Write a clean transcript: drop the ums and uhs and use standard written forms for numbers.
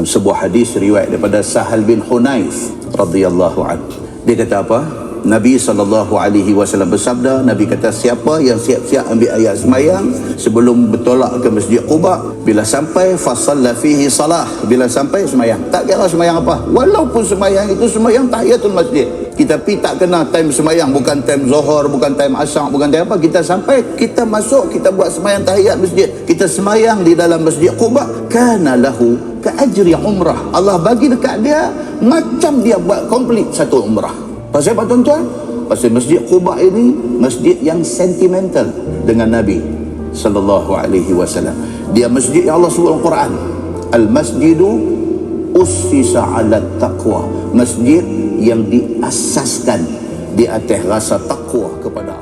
sebuah hadis riwayat daripada Sahal bin Hunayf radhiyallahu anhu. Dia kata apa? Nabi SAW bersabda, Nabi kata, siapa yang siap-siap ambil ayat semayang sebelum bertolak ke Masjid Quba, bila sampai fasalla fihi salah, bila sampai semayang, tak kira semayang apa, walaupun semayang itu semayang tahiyatul masjid, kita pergi tak kena time semayang, bukan time zuhur, bukan time asar, bukan time apa, kita sampai, kita masuk, kita buat semayang tahiyat masjid, kita semayang di dalam Masjid Quba, kana lahu ka ajri umrah, Allah bagi dekat dia macam dia buat komplit satu umrah. Pasal apa tuan-tuan? Pasal Masjid Quba ini masjid yang sentimental dengan Nabi sallallahu alaihi wasallam. Dia masjid yang Allah sebut dalam Quran, al-masjidu ussisa 'ala taqwa, masjid yang diasaskan di atas rasa takwa kepada Allah.